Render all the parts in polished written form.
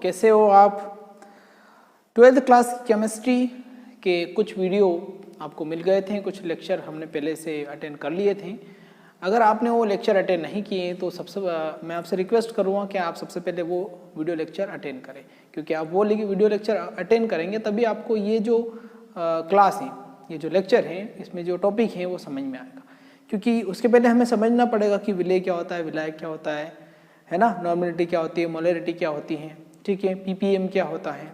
कैसे हो आप? 12th क्लास की केमिस्ट्री के कुछ वीडियो आपको मिल गए थे, कुछ लेक्चर हमने पहले से अटेंड कर लिए थे। अगर आपने वो लेक्चर अटेंड नहीं किए तो मैं आपसे रिक्वेस्ट करूँगा कि आप सबसे पहले वो वीडियो लेक्चर अटेंड करें, क्योंकि आप वो वीडियो लेक्चर अटेंड करेंगे तभी आपको ये जो क्लास है, ये जो लेक्चर है, इसमें जो टॉपिक है वो समझ में आएगा। क्योंकि उसके पहले हमें समझना पड़ेगा कि विलेय क्या होता है, विलायक क्या होता है ना, नॉर्मेलिटी क्या होती है, मोलरिटी क्या होती है, ठीक है, पीपीएम क्या होता है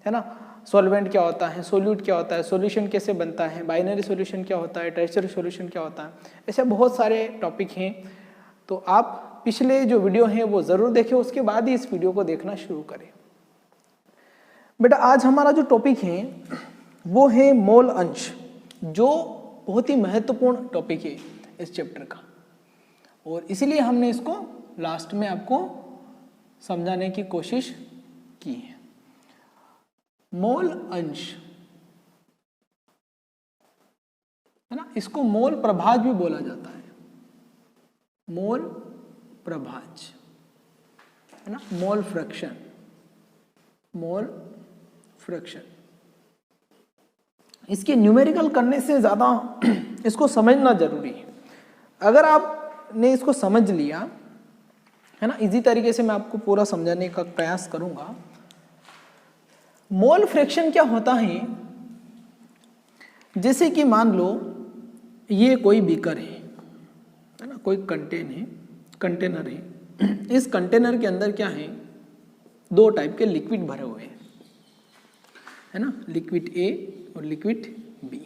ना, सॉल्वेंट क्या होता है, सोल्यूट क्या होता है, सॉल्यूशन कैसे बनता है, बाइनरी सॉल्यूशन क्या होता है, टर्शियरी सॉल्यूशन क्या होता है, ऐसे बहुत सारे टॉपिक हैं। तो आप पिछले जो वीडियो हैं वो ज़रूर देखें, उसके बाद ही इस वीडियो को देखना शुरू करें। बेटा आज हमारा जो टॉपिक है वो है मोल अंश, जो बहुत ही महत्वपूर्ण टॉपिक है इस चैप्टर का, और इसीलिए हमने इसको लास्ट में आपको समझाने की कोशिश की है। मोल अंश है ना, इसको मोल प्रभाज भी बोला जाता है, मोल प्रभाज है ना, मोल फ्रैक्शन, मोल फ्रैक्शन। इसके न्यूमेरिकल करने से ज़्यादा इसको समझना जरूरी है। अगर आपने इसको समझ लिया है ना, इजी तरीके से मैं आपको पूरा समझाने का प्रयास करूंगा। मोल फ्रैक्शन क्या होता है, जैसे कि मान लो ये कोई बीकर है ना, कोई कंटेनर है। इस कंटेनर के अंदर क्या है, दो टाइप के लिक्विड भरे हुए हैं, है ना, लिक्विड ए और लिक्विड बी।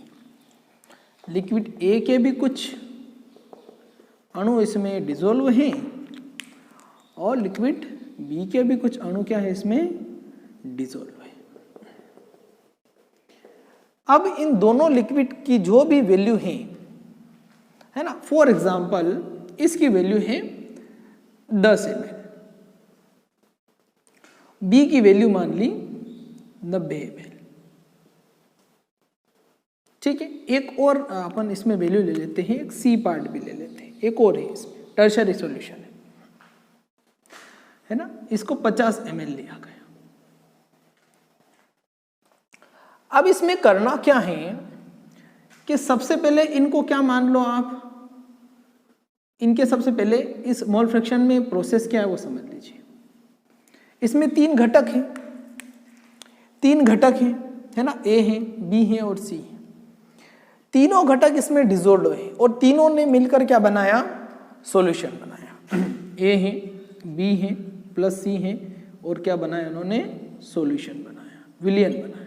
लिक्विड ए के भी कुछ अणु इसमें डिसॉल्व हैं और लिक्विड बी के भी कुछ अणु क्या है इसमें डिसॉल्व है। अब इन दोनों लिक्विड की जो भी वैल्यू है ना, फॉर एग्जांपल इसकी वैल्यू है 10 ml, बी की वैल्यू मान ली 90 ml, ठीक है। एक और अपन इसमें वैल्यू ले लेते हैं, एक सी पार्ट भी ले लेते हैं, एक और है इसमें टर्शियरी सॉल्यूशन है ना, इसको 50 ml लिया गया। अब इसमें करना क्या है कि सबसे पहले इनको क्या मान लो आप, इनके सबसे पहले इस मोल फ्रैक्शन में प्रोसेस क्या है वो समझ लीजिए। इसमें तीन घटक है ना, ए है, बी है और सी है। तीनों घटक इसमें डिसॉल्व है और तीनों ने मिलकर क्या बनाया, सॉल्यूशन बनाया। ए है, बी है प्लस सी है और क्या बनाया उन्होंने, सॉल्यूशन बनाया, विलयन बनाया।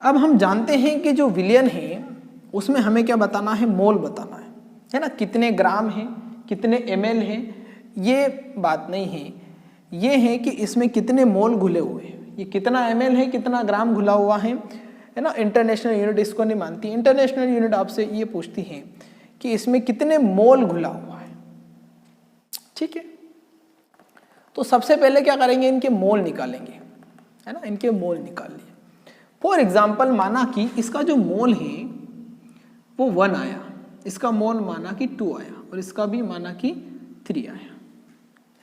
अब हम जानते हैं कि जो विलयन है उसमें हमें क्या बताना है, मोल बताना है ना, कितने ग्राम है, कितने ml है, ये बात नहीं है, ये है कि इसमें कितने मोल घुले हुए हैं, ये कितना ml है, कितना ग्राम घुला हुआ है ना। इंटरनेशनल यूनिट इसको नहीं मानती, इंटरनेशनल यूनिट आपसे ये पूछती है कि इसमें कितने मोल घुला हुआ है, ठीक है। तो सबसे पहले क्या करेंगे, इनके मोल निकालेंगे, है ना, इनके मोल निकाल लिए। फॉर एग्जाम्पल माना कि इसका जो मोल है वो 1 आया, इसका मोल माना कि 2 आया और इसका भी माना कि 3 आया,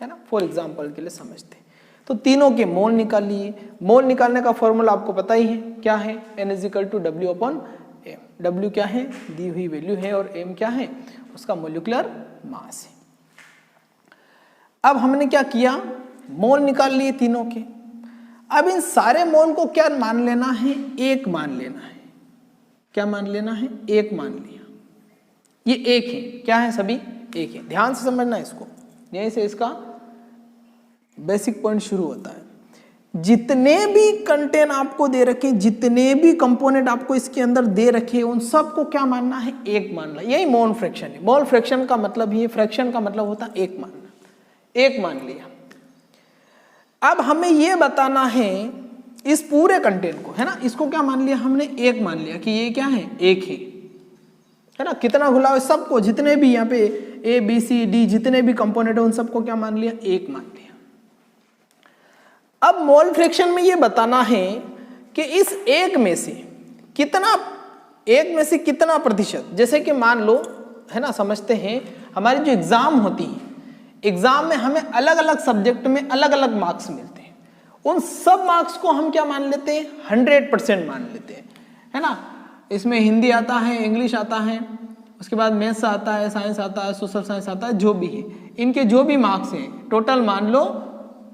है ना, फॉर एग्जाम्पल के लिए समझते। तो तीनों के मोल निकाल लिए। मोल निकालने का फॉर्मूला आपको पता ही है, क्या है, N = W/M। W क्या है, दी हुई वैल्यू है, और M क्या है, उसका मोलिकुलर मास है। अब हमने क्या किया, मोल निकाल लिए तीनों के। अब इन सारे मोल को क्या मान लेना है, एक मान लेना है। क्या मान लेना है, एक मान लिया। ये एक है, क्या है, सभी एक है। ध्यान से समझना इसको, यहीं से इसका बेसिक पॉइंट शुरू होता है। जितने भी कंटेंट आपको दे रखे, जितने भी कंपोनेंट आपको इसके अंदर दे रखे, उन सबको क्या मानना है, एक मानना। यही मोल फ्रैक्शन है। मोल फ्रैक्शन का मतलब ही, फ्रैक्शन का मतलब होता है एक मानना। एक मान लिया। अब हमें यह बताना है इस पूरे कंटेंट को, है ना, इसको क्या मान लिया हमने, एक मान लिया कि ये क्या है, एक है ना। कितना घुला हुआ, सबको, जितने भी यहाँ पे ए बी सी डी जितने भी कंपोनेंट है उन सबको क्या मान लिया, एक मान लिया। अब मोल फ्रैक्शन में ये बताना है कि इस एक में से कितना प्रतिशत, जैसे कि मान लो, है ना, समझते हैं हमारी जो एग्जाम होती है, एग्जाम में हमें अलग अलग सब्जेक्ट में अलग अलग मार्क्स मिलते हैं, उन सब मार्क्स को हम क्या मान लेते हैं, 100% मान लेते हैं, है ना। इसमें हिंदी आता है, इंग्लिश आता है, उसके बाद मैथ्स आता है, साइंस आता है, सोशल साइंस आता है, जो भी है, इनके जो भी मार्क्स हैं टोटल मान लो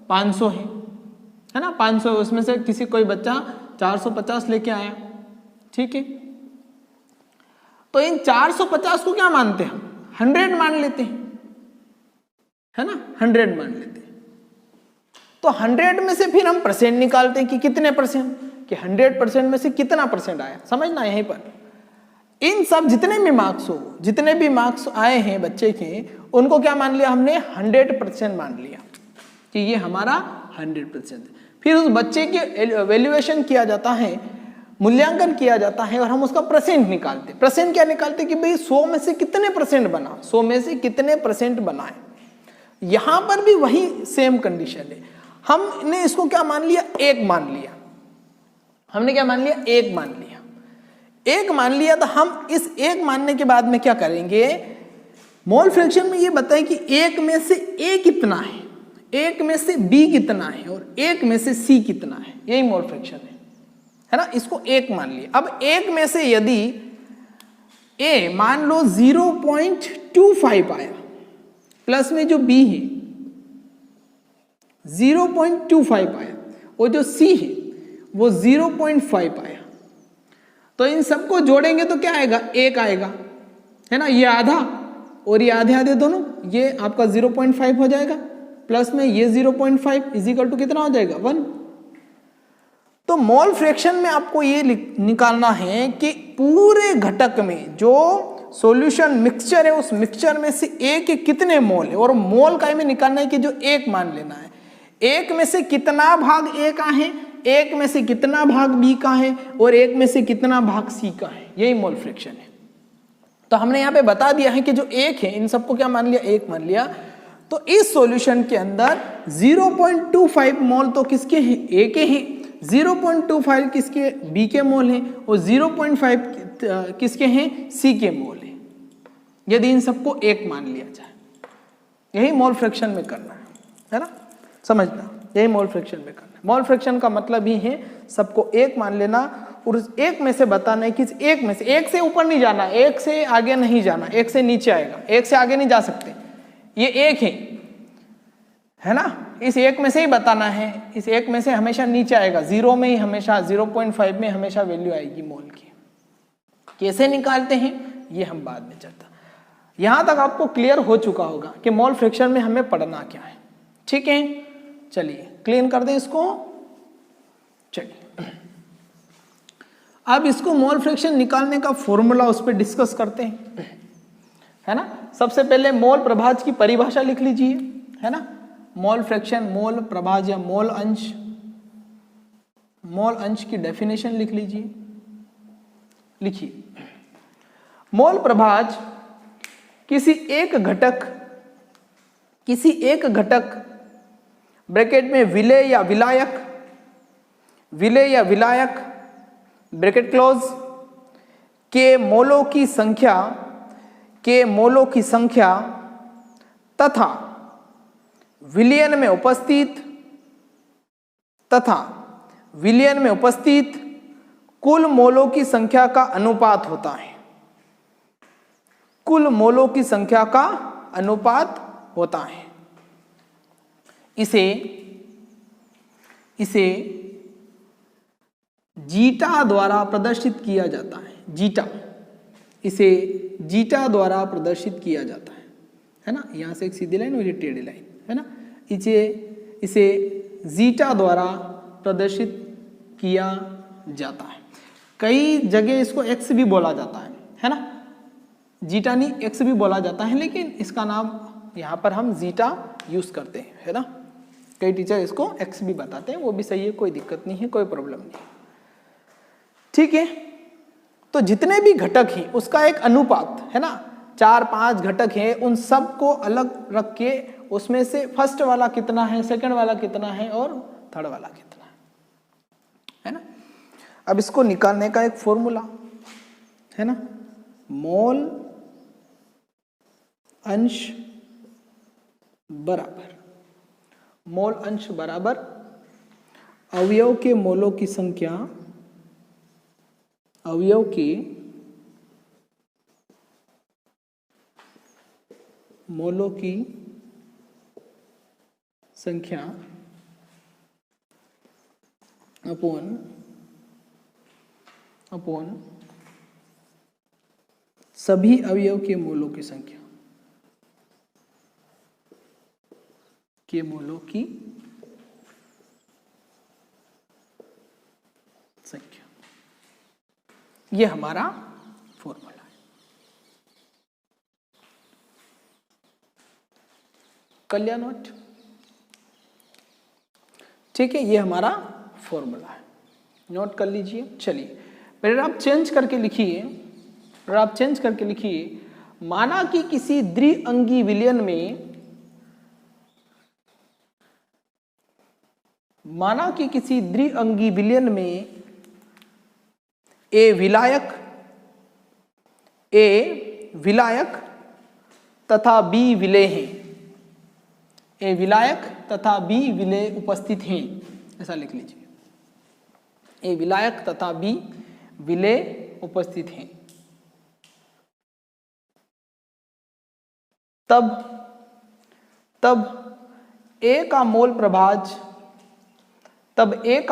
500 है ना। 500, उसमें से किसी कोई बच्चा 450 लेके आया, ठीक है, तो इन 450 को क्या मानते हैं हम, 100 मान लेते हैं, है ना, 100 मान लेते हैं। तो 100 में से फिर हम परसेंट निकालते हैं कि कितने परसेंट, कि 100% में से कितना परसेंट आया, समझना यहीं पर। इन सब जितने भी मार्क्स हो, जितने भी मार्क्स आए हैं बच्चे के, उनको क्या मान लिया हमने, 100% मान लिया कि ये हमारा 100%। फिर उस बच्चे के वैल्यूएशन किया जाता है, मूल्यांकन किया जाता है, और हम उसका परसेंट निकालते हैं। परसेंट क्या निकालते हैं कि भाई 100 में से कितने परसेंट बना, 100 में से कितने परसेंट बनाए। यहां पर भी वही सेम कंडीशन है, हमने इसको क्या मान लिया, 1 मान लिया, हमने क्या मान लिया, 1 मान लिया। 1 मान लिया तो हम इस 1 मानने के बाद में क्या करेंगे, मोल फ्रैक्शन में ये बताएं कि 1 में से A कितना है, 1 में से B कितना है, और 1 में से C कितना है, यही मोल फ्रैक्शन है ना। इसको 1 मान लिया। अब 1 में से यदि A मान लो 0.25 आया, प्लस में जो B है 0.25 आया, और जो C है वो 0.5 आया, तो इन सबको जोड़ेंगे तो क्या आएगा, 1 आएगा, है ना। ये आधा और ये आधे आधे दोनों, ये आपका 0.5 हो जाएगा, प्लस में ये 0.5 इजिकल टू कितना हो जाएगा, 1। तो मोल फ्रैक्शन में आपको ये निकालना है कि पूरे घटक में जो सॉल्यूशन मिक्सचर है, उस मिक्सचर में से A के कितने मोल है, और मोल का में निकालना है कि जो 1 मान लेना है, 1 में से कितना भाग A का है, 1 में से कितना भाग B का है, और 1 में से कितना भाग C का है, यही मोल फ्रैक्शन है। तो हमने यहाँ पे बता दिया है कि जो 1 है, इन सबको क्या मान लिया, 1 मान लिया। तो इस सॉल्यूशन के अंदर 0.25 मोल तो किसके हैं, A के हैं, 0.25 किसके, B के मोल हैं, और 0.5 किसके हैं, C के मोल हैं। यदि इन सबको 1 मान लिया जाए, यही मोल फ्रैक्शन में करना है ना, समझना, यही मोल फ्रैक्शन में करना है। मोल फ्रैक्शन का मतलब ही है सबको 1 मान लेना, और उस 1 में से बताना है कि 1 में से, 1 से ऊपर नहीं जाना, 1 से आगे नहीं जाना, 1 से नीचे आएगा, 1 से आगे नहीं जा सकते, ये 1 है ना। इस 1 में से ही बताना है, इस 1 में से हमेशा नीचे आएगा, 0 में ही हमेशा, 0.5 में हमेशा वैल्यू आएगी मोल की। कैसे निकालते हैं ये हम बाद में चर्चा। यहां तक आपको क्लियर हो चुका होगा कि मोल फ्रैक्शन में हमें पढ़ना क्या है, ठीक है। चलिए क्लीन कर दें इसको। चलिए अब इसको मोल फ्रैक्शन निकालने का फॉर्मूला उस पर डिस्कस करते हैं, है ना। सबसे पहले मोल प्रभाज की परिभाषा लिख लीजिए, है ना। मोल फ्रैक्शन, मोल प्रभाज या मोल अंश की डेफिनेशन लिख लीजिए। लिखिए, मोल प्रभाज किसी एक घटक ब्रैकेट में विलेय या विलायक ब्रैकेट क्लोज के मोलों की संख्या तथा विलयन में उपस्थित कुल मोलों की संख्या का अनुपात होता है। कुल मोलों की संख्या का अनुपात होता है। इसे जीटा द्वारा प्रदर्शित किया जाता है। इसे जीटा द्वारा प्रदर्शित किया जाता है ना। यहां से एक सीधी लाइन और ये टेढ़ी लाइन, है ना। इसे जीटा द्वारा प्रदर्शित किया जाता है। कई जगह इसको एक्स भी बोला जाता है ना। जीटा नहीं, एक्स भी बोला जाता है, लेकिन इसका नाम यहाँ पर हम जीटा यूज करते हैं, है ना। कई टीचर इसको एक्स भी बताते हैं, वो भी सही है, कोई दिक्कत नहीं है, कोई प्रॉब्लम नहीं, ठीक है। तो जितने भी घटक हैं उसका एक अनुपात है ना, 4-5 घटक हैं, उन सब को अलग रख के उसमें से फर्स्ट वाला कितना है, सेकंड वाला कितना है और थर्ड वाला कितना है ना। अब इसको निकालने का एक फॉर्मूला है ना, मोल अंश बराबर मोल अंश बराबर अवयव के मोलों की संख्या, अवयव के मोलों की संख्या अपॉन सभी अवयव के मोलों की संख्या, के मोलों की संख्या। ये हमारा फॉर्मूला है। कर लिया नोट? ठीक है, ये हमारा फॉर्मूला है, नोट कर लीजिए। चलिए फिर आप चेंज करके लिखिए, माना कि किसी द्विअंगी विलयन में, ए विलायक तथा बी विलेय हैं, ए विलायक तथा बी विलेय उपस्थित हैं, ऐसा लिख लीजिए। ए विलायक तथा बी विलेय उपस्थित हैं, तब ए का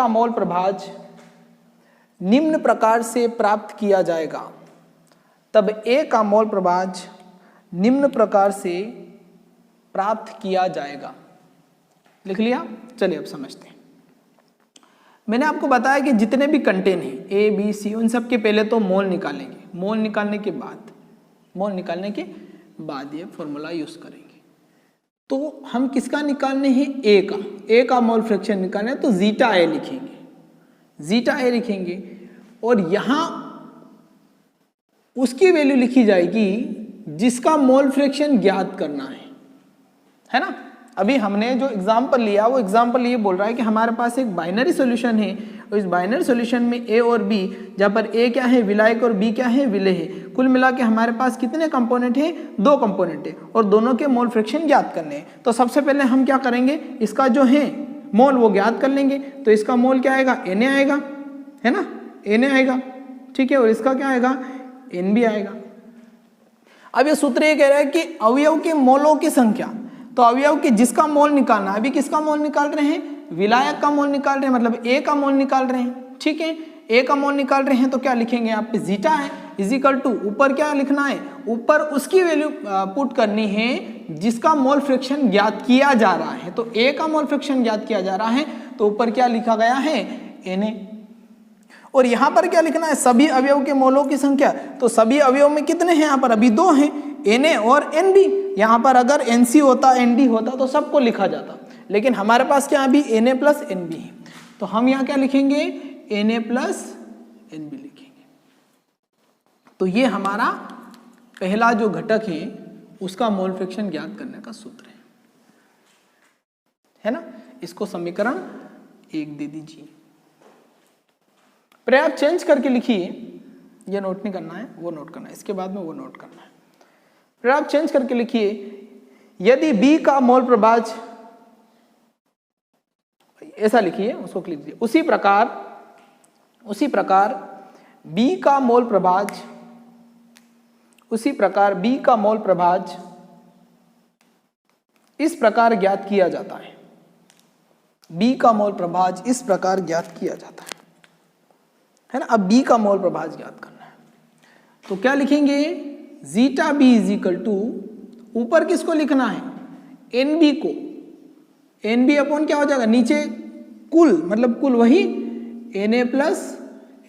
मोल प्रभाज निम्न प्रकार से प्राप्त किया जाएगा। तब ए का मोल प्रभाज निम्न प्रकार से प्राप्त किया जाएगा। लिख लिया? चलिए अब समझते हैं। मैंने आपको बताया कि जितने भी कंटेन हैं ए बी सी, उन सब के पहले तो मोल निकालेंगे। मोल निकालने के बाद ये फॉर्मूला यूज करेंगे। तो हम किसका निकालने हैं? ए का मोल फ्रैक्शन निकालना है, तो जीटा ए लिखेंगे और यहां उसकी वैल्यू लिखी जाएगी जिसका मोल फ्रैक्शन ज्ञात करना है ना। अभी हमने जो एग्जांपल लिया वो एग्जांपल ये बोल रहा है कि हमारे पास एक बाइनरी सॉल्यूशन है और इस बाइनरी सॉल्यूशन में ए और बी, जहां पर ए क्या है? विलायक और बी क्या है? विलेय है। कुल मिला के हमारे पास कितने कंपोनेंट है? 2 कंपोनेंट है और दोनों के मोल फ्रैक्शन ज्ञात करने हैं। तो सबसे पहले हम क्या करेंगे? इसका जो है मोल वो ज्ञात कर लेंगे। तो इसका मोल क्या आएगा? Na आएगा, है ना, Na आएगा, ठीक है, और इसका क्या आएगा? Nb आएगा। अब ये सूत्र ये कह रहा है कि अवयव के मोलों की संख्या, तो अवयव के जिसका मोल निकालना, अभी किसका मोल निकाल रहे हैं? विलायक का मोल निकाल रहे हैं, मतलब ए का मोल निकाल रहे हैं, ठीक है। ए का मोल निकाल रहे हैं तो क्या लिखेंगे? यहाँ पे जीटा है इजिकल टू, ऊपर क्या लिखना है? ऊपर उसकी वैल्यू पुट करनी है जिसका मोल फ्रैक्शन ज्ञात किया जा रहा है। तो ए का मोल फ्रैक्शन ज्ञात किया जा रहा है तो ऊपर क्या लिखा गया है? Na। और यहाँ पर क्या लिखना है? सभी अवयव के मोलों की संख्या। तो सभी अवयव में कितने हैं? यहाँ पर अभी 2 हैं, Na और Nb। यहाँ पर अगर Nc होता, Nd होता तो सबको लिखा जाता, लेकिन हमारे पास क्या अभी Na प्लस Nb है। तो हम यहाँ क्या लिखेंगे? Na प्लस Nb लिखेंगे। तो ये हमारा पहला जो घटक है उसका मोल फ्रैक्शन ज्ञात करने का सूत्र है ना। इसको समीकरण 1 दे दीजिए। फिर आप चेंज करके लिखिए, ये नोट नहीं करना है, वो नोट करना है, इसके बाद में वो नोट करना है। फिर आप चेंज करके लिखिए, यदि B का मोल प्रभाज, ऐसा लिखिए, उसको लिख दीजिए। उसी प्रकार B का मोल प्रभाज इस प्रकार ज्ञात किया जाता है। B का मोल प्रभाज इस प्रकार ज्ञात किया जाता है ना। अब B का मोल प्रभाज ज्ञात करना है तो क्या लिखेंगे? Zeta B is equal to, ऊपर किसको लिखना है? NB को। NB अपॉन क्या हो जाएगा? नीचे कुल, मतलब कुल वही Na प्लस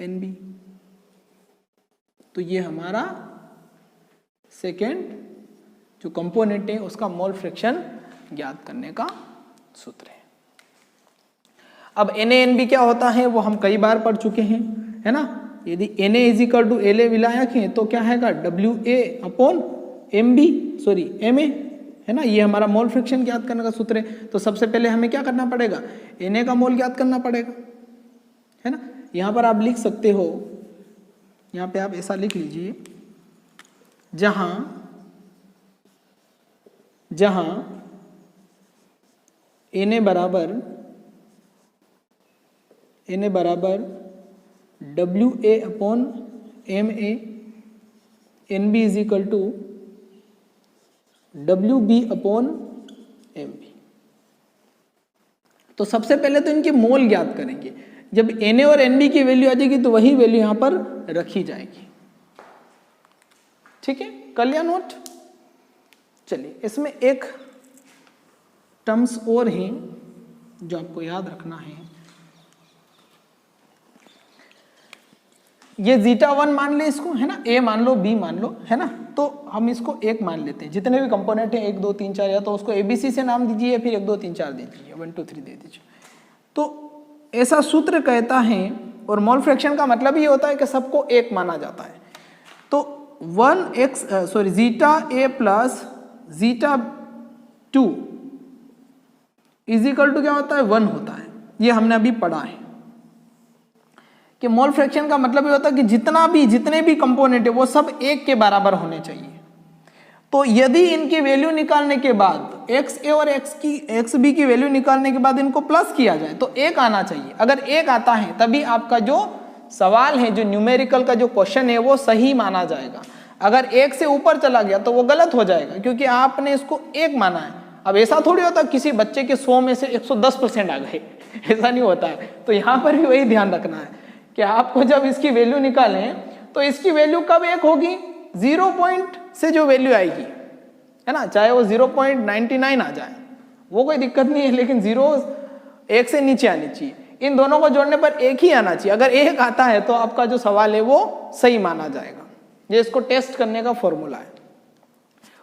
Nb। तो ये हमारा सेकेंड जो कंपोनेंट है उसका मोल फ्रैक्शन ज्ञात करने का सूत्र है। अब Na-Nb क्या होता है वो हम कई बार पढ़ चुके हैं, है ना। यदि Na is equal to La विलायक है तो क्या है? Wa upon Mb, sorry Ma, है ना। ये हमारा मोल फ्रैक्शन ज्ञात करने का सूत्र है। तो सबसे पहले हमें क्या करना पड़ेगा? Na का मोल ज्ञात करना पड़ेगा, है ना। यहाँ पर आप लिख सकते हो, यहाँ पे आप ऐसा लिख लीजिए, जहां Na बराबर WA upon MA, NB is equal to WB upon MB। तो सबसे पहले तो इनके मोल ज्ञात करेंगे। जब Na और Nb की वैल्यू आ जाएगी तो वही वैल्यू यहां पर रखी जाएगी। ठीक है, कर लिया नोट। चलिए, इसमें एक टर्म्स और हैं जो आपको याद रखना है। ये जीटा 1 मान ले इसको, है ना, A मान लो, B मान लो, है ना, तो हम इसको 1 मान लेते हैं। जितने भी कंपोनेंट हैं 1 2 3 4, या तो उसको ABC से नाम दीजिए, फिर 1 2 3 4 दे दीजिए, 1 2 3 दे दीजिए। तो ऐसा सूत्र कहता है, और मोल फ्रैक्शन का मतलब ये होता है कि सबको 1 माना जाता है। तो zeta A plus zeta 2 is equal to क्या होता है, 1 होता है। ये हमने अभी पढ़ा है कि मोल फ्रैक्शन का मतलब ये होता है कि जितने भी कंपोनेंट है वो सब 1 के बराबर होने चाहिए। तो यदि इनकी वैल्यू निकालने के बाद XA और XB की वैल्यू निकालने के बाद इनको प्लस किया जाए तो 1 आना चाहिए। अगर 1 आता है तभी आपका जो सवाल है, जो न्यूमेरिकल का जो क्वेश्चन है, वो सही माना जाएगा। अगर 1 से ऊपर चला गया तो वो गलत हो जाएगा, क्योंकि आपने इसको 1 माना है। अब ऐसा थोड़ी होता किसी बच्चे के 100 में से 110% आ गए, ऐसा नहीं होता है। तो यहाँ पर भी वही ध्यान रखना है कि आपको जब इसकी वैल्यू निकालें तो इसकी वैल्यू कब 1 होगी, 0 पॉइंट से जो वैल्यू आएगी, है ना, चाहे वो 0.99 आ जाए, वो कोई दिक्कत नहीं है, लेकिन 1 से नीचे आनी चाहिए। इन दोनों को जोड़ने पर 1 ही आना चाहिए। अगर 1 आता है तो आपका जो सवाल है वो सही माना जाएगा। ये इसको टेस्ट करने का फॉर्मूला है,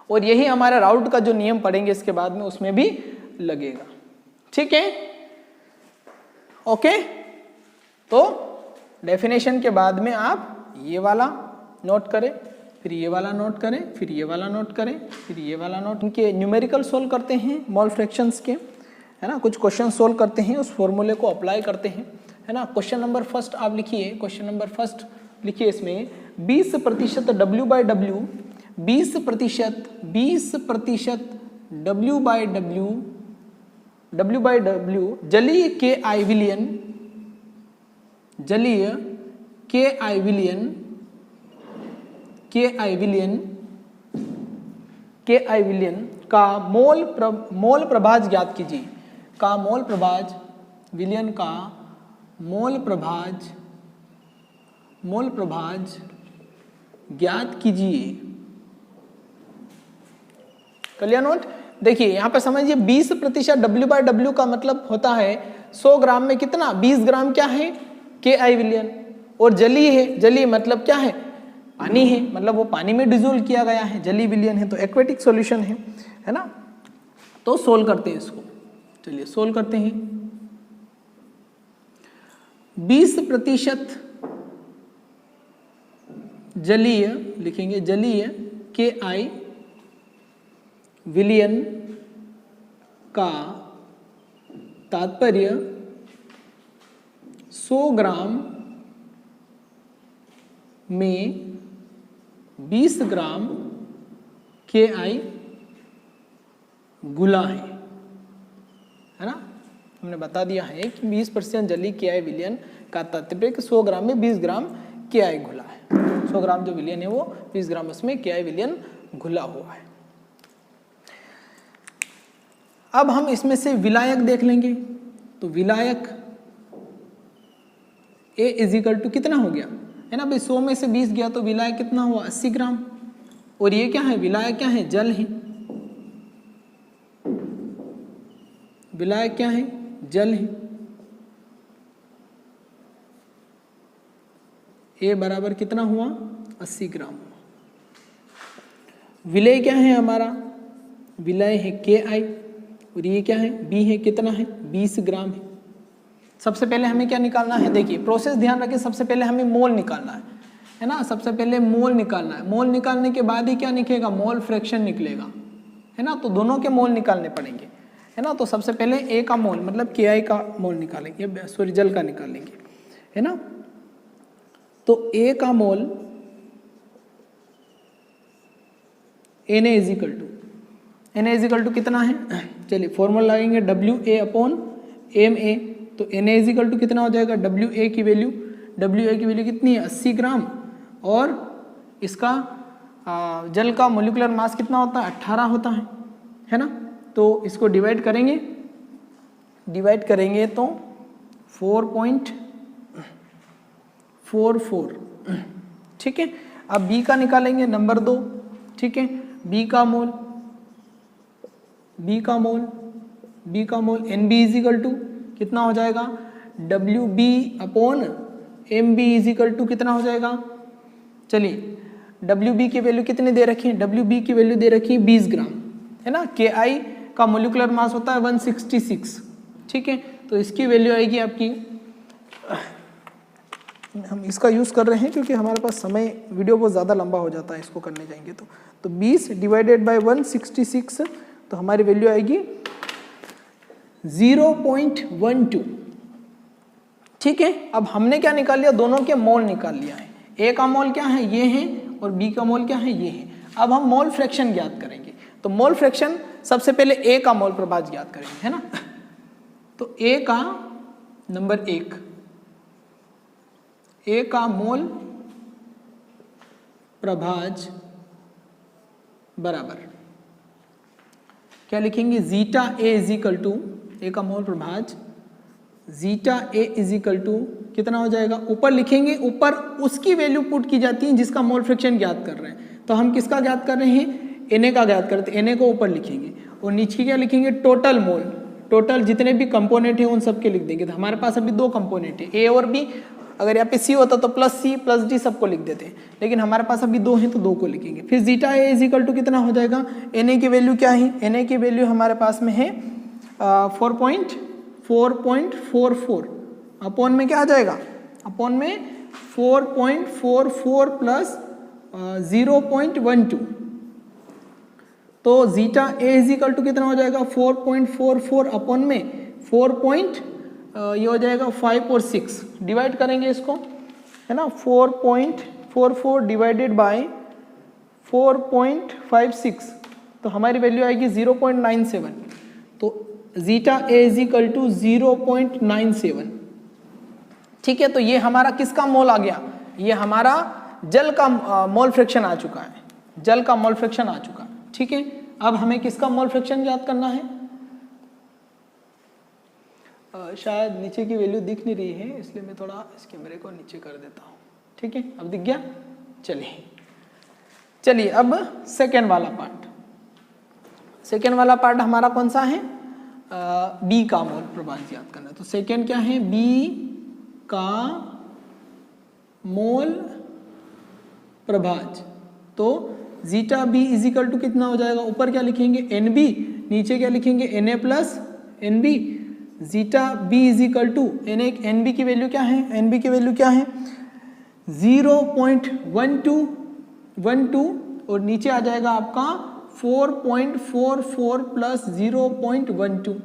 और यही हमारा राउट का जो नियम पढ़ेंगे इसके बाद में उसमें भी लगेगा। ठीक है, ओके। तो डेफिनेशन के बाद में आप ये वाला नोट करें, फिर ये वाला नोट करें, फिर ये वाला नोट करें, फिर ये वाला नोट। इनके न्यूमेरिकल सोल्व करते हैं मोल फ्रैक्शंस के, है ना, कुछ क्वेश्चन सोल्व करते हैं, उस फॉर्मूले को अप्लाई करते हैं, है ना। क्वेश्चन नंबर फर्स्ट आप लिखिए, क्वेश्चन नंबर फर्स्ट लिखिए। इसमें 20% W/W, 20% W/W जलीय KI विलयन का मोल प्रभाज ज्ञात कीजिए। विलयन का मोल प्रभाज ज्ञात कीजिए। कलियर नोट। देखिए यहां पर समझिए 20% W/W का मतलब होता है 100 ग्राम में कितना, 20 ग्राम क्या है, KI विलयन। और जलीय है, जलीय मतलब क्या है, पानी है, मतलब वो पानी में डिजोल्व किया गया है, जलीय विलयन है, तो एक्वेटिक सॉल्यूशन है ना। तो सोल्व करते हैं इसको। चलिए सोल्व करते हैं। 20% जलीय लिखेंगे, जलीय KI विलयन का तात्पर्य 100 ग्राम में 20 ग्राम KI घुला है ना। हमने बता दिया है कि 20% जलीय KI विलयन का तात्पर्य 100 ग्राम में 20 ग्राम KI घुला है। 100 ग्राम जो विलयन है वो 20 ग्राम उसमें KI विलयन घुला हुआ है। अब हम इसमें से विलायक देख लेंगे। तो विलायक A इज इक्वल टू कितना हो गया, है ना भाई, 100 में से 20 गया तो विलायक कितना हुआ, 80 ग्राम। और ये क्या है, विलायक क्या है, जल है। विलायक क्या है, जल है। A बराबर कितना हुआ, 80 ग्राम हुआ। विलय क्या है हमारा, विलय है KI, और ये क्या है, B है, कितना है, 20 ग्राम है। सबसे पहले हमें क्या निकालना है, देखिए प्रोसेस ध्यान रखें, सबसे पहले हमें मोल निकालना है ना। सबसे पहले मोल निकालना है। मोल निकालने के बाद ही क्या निकलेगा, मोल फ्रैक्शन निकलेगा, है ना। तो दोनों के मोल निकालने पड़ेंगे, है ना। तो सबसे पहले A का मोल मतलब KI का मोल निकालेंगे, सॉरी जल का निकालेंगे, है ना। तो A का mole Na is equal to, Na is equal to कितना है, चलिए फॉर्मूला लगेंगे WA अपॉन MA। तो Na इजिकल टू कितना हो जाएगा, WA की वैल्यू कितनी है 80 ग्राम, और इसका जल का मोलिकुलर मास कितना होता है 18 होता है ना। तो इसको डिवाइड करेंगे तो 4.44, ठीक है। अब B का निकालेंगे नंबर 2, ठीक है। B का मोल NB इजिकल टू कितना हो जाएगा, WB upon MB is equal to कितना हो जाएगा, चलिए WB की वैल्यू कितनी दे रखी है, WB की वैल्यू दे रखी है 20 ग्राम, है ना। KI का मोलिकुलर मास होता है 166, ठीक है। तो इसकी वैल्यू आएगी आपकी, हम इसका यूज़ कर रहे हैं क्योंकि हमारे पास समय, वीडियो बहुत ज़्यादा लंबा हो जाता है इसको करने जाएंगे तो 20 डिवाइडेड बाय 166, तो हमारी वैल्यू आएगी 0.12, ठीक है। अब हमने क्या निकाल लिया, दोनों के मोल निकाल लिया है। ए का मोल क्या है, ये है, और बी का मोल क्या है, ये है। अब हम मोल फ्रैक्शन ज्ञात करेंगे। तो मोल फ्रैक्शन सबसे पहले ए का मोल प्रभाज ज्ञात करेंगे, है ना। तो ए का नंबर 1, ए का मोल प्रभाज बराबर क्या लिखेंगे, जीटा ए इजिकल टू, ए का mole प्रभाज zeta A is equal to कितना हो जाएगा, ऊपर लिखेंगे, ऊपर उसकी वैल्यू पुट की जाती है जिसका मोल फ्रैक्शन ज्ञात कर रहे हैं। तो हम किसका ज्ञात कर रहे हैं, Na का ज्ञात करते हैं। Na को ऊपर लिखेंगे और नीचे क्या लिखेंगे, टोटल मोल, टोटल जितने भी कंपोनेंट हैं उन सब के लिख देंगे। तो हमारे पास अभी 2 कंपोनेंट है, A और B। अगर यहाँ पे C होता तो प्लस C प्लस D सबको लिख देते हैं, लेकिन हमारे पास अभी 2 हैं तो 2 को लिखेंगे। फिर जीटा ए इजिकल टू कितना हो जाएगा, Na की वैल्यू क्या है, Na की वैल्यू हमारे पास में है 4.44 अपॉन में क्या आ जाएगा, अपॉन में 4.44 प्लस 0.12। तो जीटा ए इजिकल टू कितना हो जाएगा 4.44 अपॉन में 4. ये हो जाएगा 5 और 6, डिवाइड करेंगे इसको, है ना। 4.44 डिवाइडेड बाय 4.56, तो हमारी वैल्यू आएगी 0.97। तो जीटा ए इजिकल टू 0.97, ठीक है। तो ये हमारा किसका मोल आ गया, ये हमारा जल का मोल फ्रैक्शन आ चुका है, जल का मोल फ्रैक्शन आ चुका है, ठीक है। अब हमें किसका मोल फ्रैक्शन याद करना है, शायद नीचे की वैल्यू दिख नहीं रही है, इसलिए मैं थोड़ा इस कैमरे को नीचे कर देता हूँ, ठीक है। अब दिख गया, चलिए अब सेकेंड वाला पार्ट हमारा कौन सा है, बी का मोल प्रभाज याद करना है। तो सेकेंड क्या है, बी का मोल प्रभाज। तो जीटा बी इजिकल टू कितना हो जाएगा, ऊपर क्या लिखेंगे NB, नीचे क्या लिखेंगे Na plus NB। Zeta B is equal to NB की वैल्यू क्या है, NB की वैल्यू क्या है 0.12 और नीचे आ जाएगा आपका 4.44 प्लस 0.12,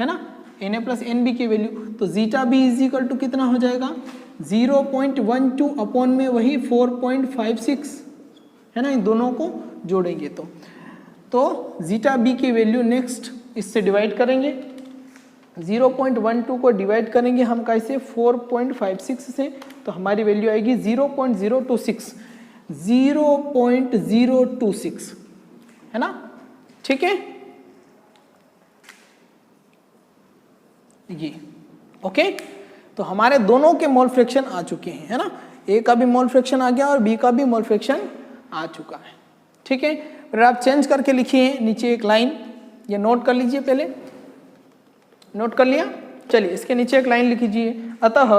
है ना, Na प्लस NB की वैल्यू। तो जीटा बी इजिकल टू कितना हो जाएगा 0.12 अपॉन में वही 4.56, है ना। इन दोनों को जोड़ेंगे तो जीटा बी की वैल्यू नेक्स्ट इससे डिवाइड करेंगे, 0.12 को डिवाइड करेंगे हम कैसे 4.56 से, तो हमारी वैल्यू आएगी 0.026, है ना, ठीक है। ये ओके। तो हमारे दोनों के मोल फ्रैक्शन आ चुके हैं, है ना। ए का भी मोल फ्रैक्शन आ गया और बी का भी मोल फ्रैक्शन आ चुका है, ठीक है। फिर आप चेंज करके लिखिए नीचे एक लाइन, ये नोट कर लीजिए, पहले नोट कर लिया। चलिए इसके नीचे एक लाइन लिख लीजिए, अतः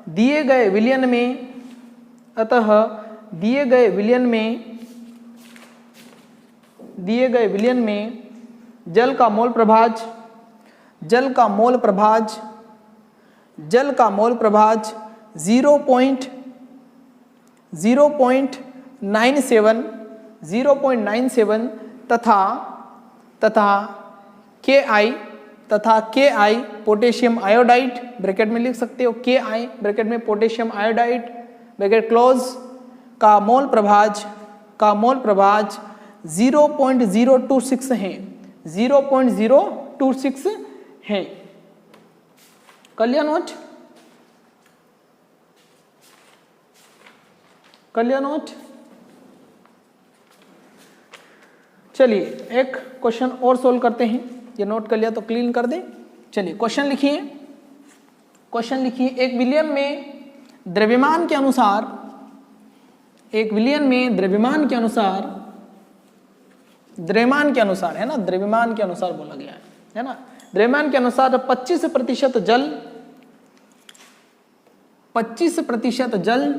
दिए गए विलयन में जल का मोल प्रभाज 0.97 तथा Ki पोटेशियम आयोडाइड, ब्रैकेट में लिख सकते हो Ki ब्रैकेट में पोटेशियम आयोडाइड ब्रैकेट क्लोज का मोल प्रभाज 0.026 हैं, 0.026 हैं। कर लिया नोट? कर लिया नोट? चलिए एक क्वेश्चन और सोल्व करते हैं। ये नोट कर लिया तो क्लीन कर दें। चलिए क्वेश्चन लिखिए। क्वेश्चन लिखिए, एक विलियन में द्रव्यमान के अनुसार, एक विलियन में द्रव्यमान के अनुसार, द्रव्यमान के अनुसार है ना, द्रव्यमान के अनुसार बोला गया है ना, द्रव्यमान के अनुसार 25% जल, 25% जल,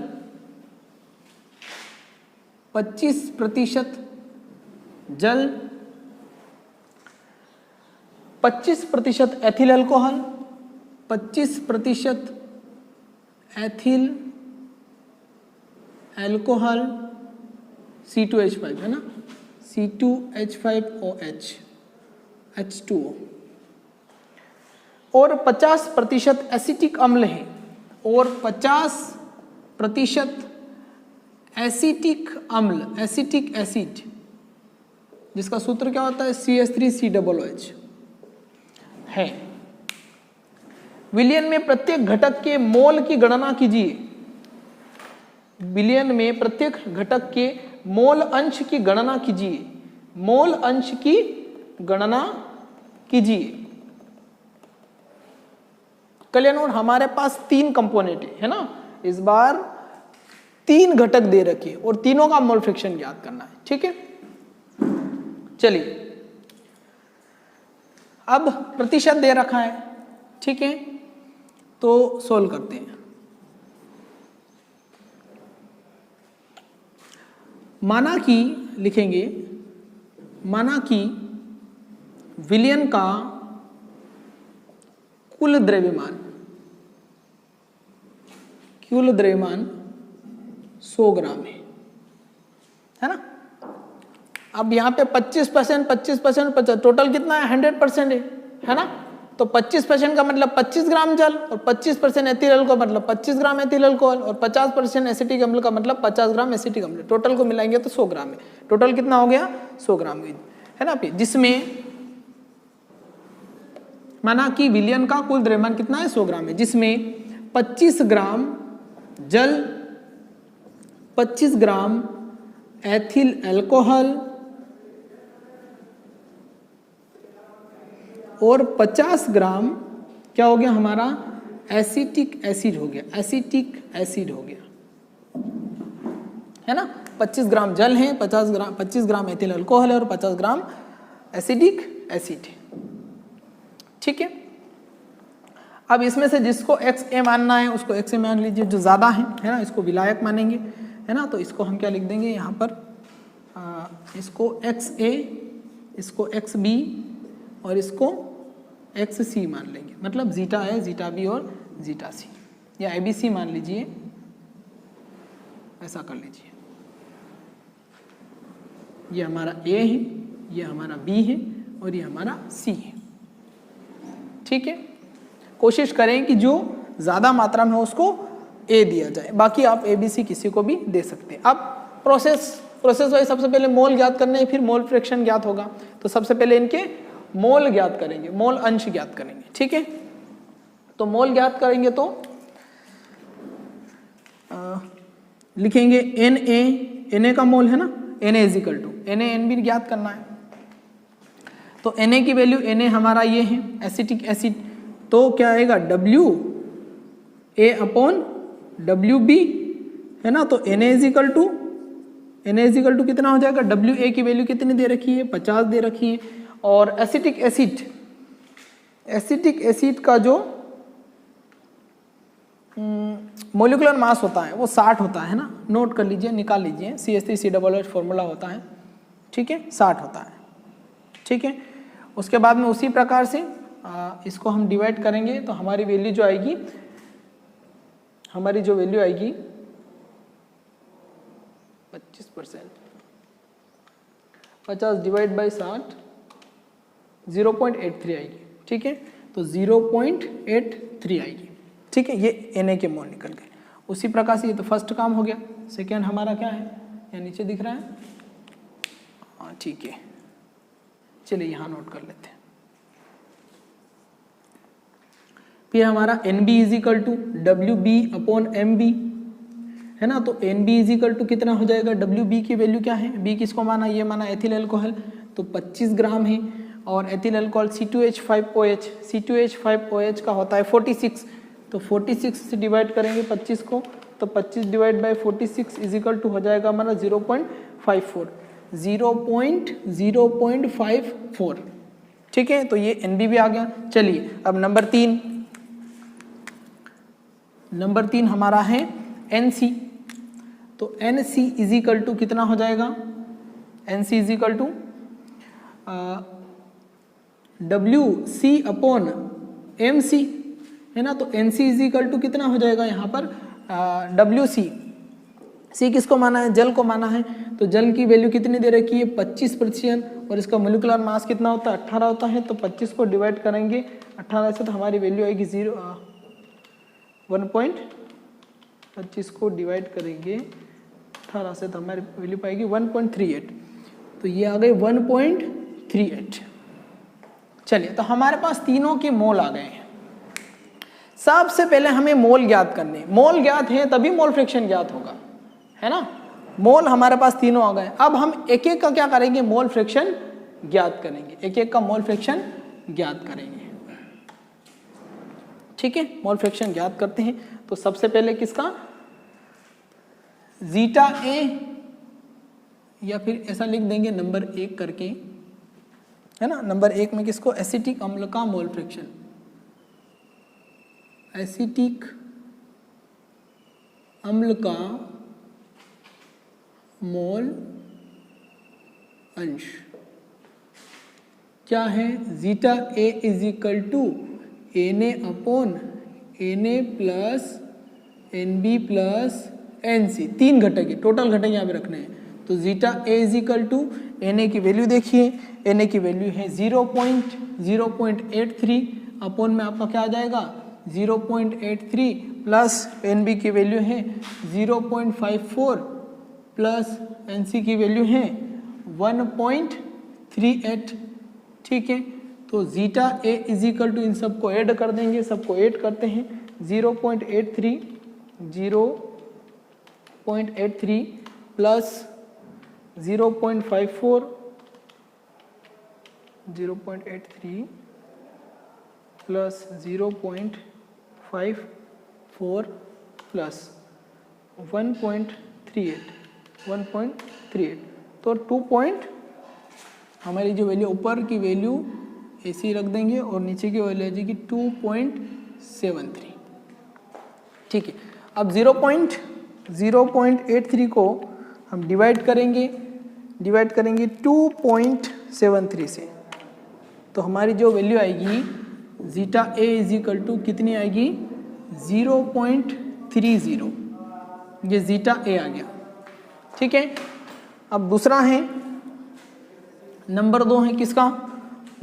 25% जल, 25% ethyl alcohol, 25% ethyl alcohol C2H5 है ना, C2H5OH H2O, और 50% एसिटिक अम्ल है, और 50% एसिटिक अम्ल, एसिटिक एसिड, जिसका सूत्र क्या होता है CH3COOH है। विलियन में प्रत्येक घटक के मोल की गणना कीजिए। विलियन में प्रत्येक घटक के मोल अंश की गणना कीजिए, मोल अंश की गणना कीजिए। कल्याण, और हमारे पास 3 कंपोनेंट है ना, इस बार 3 घटक दे रखे और तीनों का मोल फ्रैक्शन ज्ञात करना है। ठीक है, चलिए अब प्रतिशत दे रखा है। ठीक है, तो सोल्व करते हैं। माना कि लिखेंगे, माना कि विलियन का कुल द्रव्यमान, कुल द्रव्यमान 100 ग्राम है ना। अब यहाँ पे 25%, 25%, टोटल कितना है 100% है ना। तो 25% का मतलब 25 ग्राम जल, और 25% एथिल अल्कोहल मतलब 25 ग्राम एथिल अल्कोहल, और 50% एसिटिक अम्ल का मतलब 50 ग्राम एसिटिक अम्ल। टोटल को मिलाएंगे तो 100 ग्राम है। टोटल कितना हो गया 100 ग्राम है ना। जिसमें माना कि विलियन का कुल द्रव्यमान कितना है 100 ग्राम है, जिसमें 25 ग्राम जल, 25 ग्राम एथिल अल्कोहल और 50 ग्राम क्या हो गया हमारा एसिटिक एसिड हो गया, एसिटिक एसिड हो गया है ना। 25 ग्राम जल है, 25 ग्राम एथिल अल्कोहल है और 50 ग्राम एसिडिक एसिड है। ठीक है, अब इसमें से जिसको XA मानना है उसको XA मान लीजिए, जो ज़्यादा है ना, इसको विलायक मानेंगे है ना। तो इसको हम क्या लिख देंगे यहाँ पर, इसको XA, इसको XB और इसको XC मान लेंगे, मतलब जीटा है, जीटा B और जीटा C, या ABC मान लीजिए, ऐसा कर लीजिए। ये हमारा A है, ये हमारा B है और ये हमारा C है। ठीक है, कोशिश करें कि जो ज़्यादा मात्रा में हो उसको A दिया जाए, बाकी आप ABC किसी को भी दे सकते हैं। अब प्रोसेस वाइज सबसे पहले मोल ज्ञात करने हैं, फिर मोल फ्रैक्शन ज्ञात होगा। तो सबसे पहले इनके मोल ज्ञात करेंगे, मोल अंश ज्ञात करेंगे। ठीक है, तो मोल ज्ञात करेंगे तो लिखेंगे Na का मोल है ना, Na इजिकल टू NaNB ज्ञात करना है। तो Na की वैल्यू, Na हमारा ये है एसिटिक एसिड, तो क्या आएगा WA/WB है ना। तो Na इजिकल टू कितना हो जाएगा, WA की वैल्यू कितनी दे रखी है 50 दे रखी है, और एसिटिक एसिड का जो मोलिकुलर मास होता है वो 60 होता है ना। नोट कर लीजिए, निकाल लीजिए, CH3COOH फॉर्मूला होता है। ठीक है, 60 होता है। ठीक है, उसके बाद में उसी प्रकार से इसको हम डिवाइड करेंगे तो हमारी वैल्यू जो आएगी, हमारी जो वैल्यू आएगी 25%, 50 डिवाइड बाई 60, 0.83 आएगी। ठीक है, तो 0.83 आएगी। ठीक है, ये Na के मोल निकल गए। उसी प्रकार से ये तो फर्स्ट काम हो गया। सेकेंड हमारा क्या है, यहाँ नीचे दिख रहा है, हाँ ठीक है, चलिए यहाँ नोट कर लेते हैं। फिर हमारा N B is equal to W B upon M B है ना। तो N B is equal to कितना हो जाएगा, डब्ल्यू बी की वैल्यू क्या है, बी किसको माना, ये माना एथिल अल्कोहल, तो 25 ग्राम है। और एथिल अल्कोहल C2H5OH, C2H5OH का होता है 46, तो 46 से डिवाइड करेंगे 25 को, तो 25 divide by 46 is equal to हो जाएगा हमारा 0.54, 0.54। ठीक है, तो ये NB भी आ गया। चलिए अब नंबर 3 हमारा है NC, तो NC इज इक्वल टू कितना हो जाएगा, NC is equal to WC upon MC है ना। तो NC इज इक्वल टू कितना हो जाएगा यहाँ पर WC, C किसको माना है, जल को माना है, तो जल की वैल्यू कितनी दे रखी है 25%, और इसका मोलिकुलर मास कितना होता है 18 होता है। तो 25 को डिवाइड करेंगे 18 से, तो हमारी वैल्यू आएगी 1.25 को डिवाइड करेंगे 18 से, तो हमारी वैल्यू पाएगी 1.38, तो ये आ गए 1.38। चलिए, तो हमारे पास तीनों के मोल आ गए हैं। सबसे पहले हमें मोल ज्ञात करने, मोल ज्ञात है तभी मोल फ्रैक्शन ज्ञात होगा, है ना। मोल हमारे पास तीनों आ गए। अब हम एक एक का क्या करेंगे, मोल फ्रैक्शन ज्ञात करेंगे, एक एक का मोल फ्रैक्शन ज्ञात करेंगे। ठीक है, मोल फ्रैक्शन ज्ञात करते हैं। तो सबसे पहले किसका, जीटा ए, या फिर ऐसा लिख देंगे नंबर 1 करके, है ना। नंबर 1 में किसको, एसिटिक अम्ल का मोल फ्रैक्शन, एसिटिक अम्ल का मोल अंश क्या है, zeta A is equal to Na upon Na plus Nb plus Nc, 3 घटक है, टोटल घटक यहाँ पे रखने हैं। तो zeta A is equal to Na की वैल्यू देखिए, Na की वैल्यू है 0.83 अपॉन में आपका क्या आ जाएगा 0.83 प्लस Nb की वैल्यू है 0.54 प्लस Nc की वैल्यू है 1.38। ठीक है, तो zeta A is equal to, इन सबको ऐड कर देंगे, सबको ऐड करते हैं 0.83 प्लस 0.54 प्लस 0.54 प्लस 1.38, तो 2 हमारी जो वैल्यू, ऊपर की वैल्यू ऐसी रख देंगे और नीचे की वैल्यू आ जाएगी 2.73। ठीक है, अब 0.83 को हम डिवाइड करेंगे 2.73 से, तो हमारी जो वैल्यू आएगी zeta A is equal to कितनी आएगी 0.30, ये जीटा ए आ गया। ठीक है, अब दूसरा है नंबर 2 है किसका,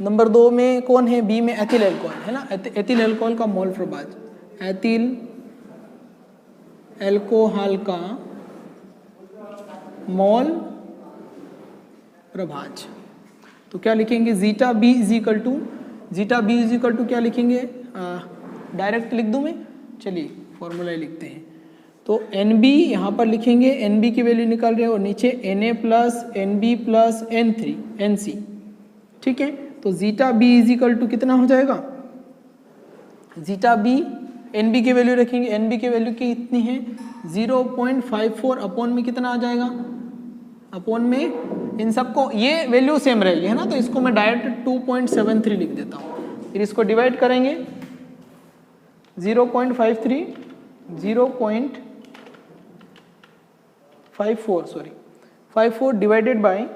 नंबर 2 में कौन है, बी में एथिल अल्कोहल है ना। एथिल अल्कोहल का मोल प्रभाज, एथिल अल्कोहल का मोल प्रभाज, तो क्या लिखेंगे zeta B is equal to, क्या लिखेंगे, डायरेक्ट लिख दूं मैं, चलिए फॉर्मूला लिखते हैं। तो एन बी यहाँ पर लिखेंगे, एन बी की वैल्यू निकाल रहे हैं, और नीचे N A plus N B plus N C. ठीक है, तो zeta B is equal to कितना हो जाएगा, जीटा बी, एन बी की वैल्यू रखेंगे, एन बी की वैल्यू की इतनी है 0.54 अपॉन में कितना आ जाएगा, अपॉन में इन सबको ये वैल्यू सेम रहेगी, है ना। तो इसको मैं डायरेक्ट 2.73 लिख देता हूँ, फिर इसको डिवाइड करेंगे 0.54 डिवाइडेड बाय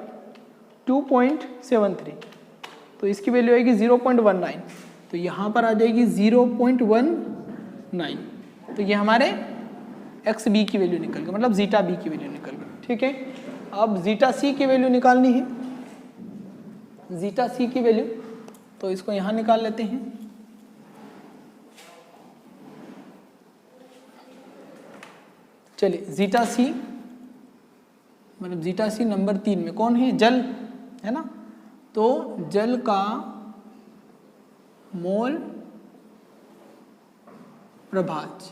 2.73, तो इसकी वैल्यू आएगी 0.19, तो यहाँ पर आ जाएगी 0.19, तो ये हमारे एक्स बी की वैल्यू निकल गई, मतलब जीटा बी की वैल्यू निकल गई। ठीक है, अब जीटा सी की वैल्यू निकालनी है, जीटा सी की वैल्यू, तो इसको यहाँ निकाल लेते हैं। चलिए, जीटा सी मतलब जीटा सी नंबर 3 में कौन है, जल है ना। तो जल का मोल प्रभाज,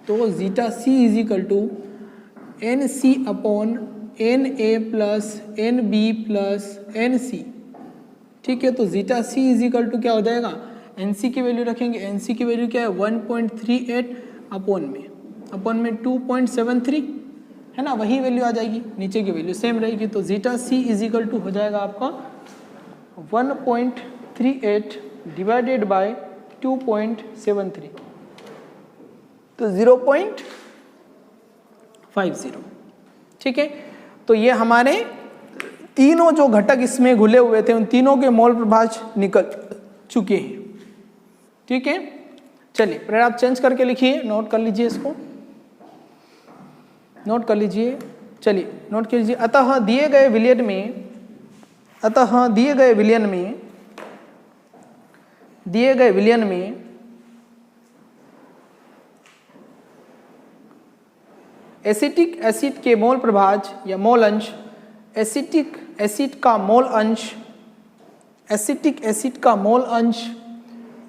तो zeta C is equal to N C upon N A plus N B plus N C. ठीक है, तो zeta C is equal to क्या हो जाएगा, एन सी की वैल्यू रखेंगे, एन सी की वैल्यू क्या है 1.38 अपॉन में 2.73 है ना, वही वैल्यू आ जाएगी, नीचे की वैल्यू सेम रहेगी। तो zeta C is equal to हो जाएगा आपका 1.38 डिवाइडेड बाय 2.73, तो 0.50। ठीक है, तो ये हमारे तीनों जो घटक इसमें घुले हुए थे उन तीनों के मोल प्रभाज निकल चुके हैं। ठीक है, चलिए फिर आप चेंज करके लिखिए, नोट कर लीजिए, इसको नोट कर लीजिए। चलिए नोट कर लीजिए, अतः दिए गए विलयन में एसिटिक एसिड के मोल प्रभाज या मोल अंश, एसिटिक एसिड का मोल अंश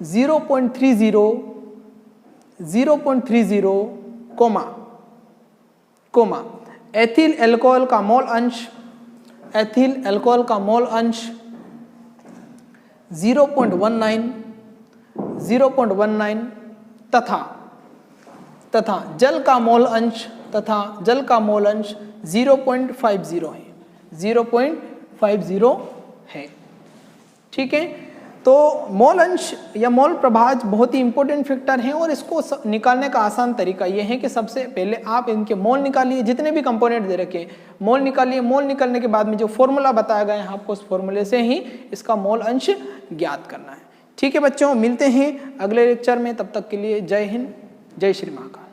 0.30 कोमा एथिल अल्कोहल का मोल अंश 0.19 तथा जल का मोल अंश 0.50 है, 0.50 है। ठीक है, तो मोल अंश या मोल प्रभाज बहुत ही इंपॉर्टेंट फैक्टर हैं और इसको निकालने का आसान तरीका ये है कि सबसे पहले आप इनके मोल निकालिए, जितने भी कंपोनेंट दे रखे हैं मोल निकालिए। मोल निकालने के बाद में जो फॉर्मूला बताया गया है आपको उस फॉर्मूले से ही इसका मोल अंश ज्ञात करना है। ठीक है बच्चों, मिलते हैं अगले लेक्चर में, तब तक के लिए जय हिंद, जय श्री महाकाल।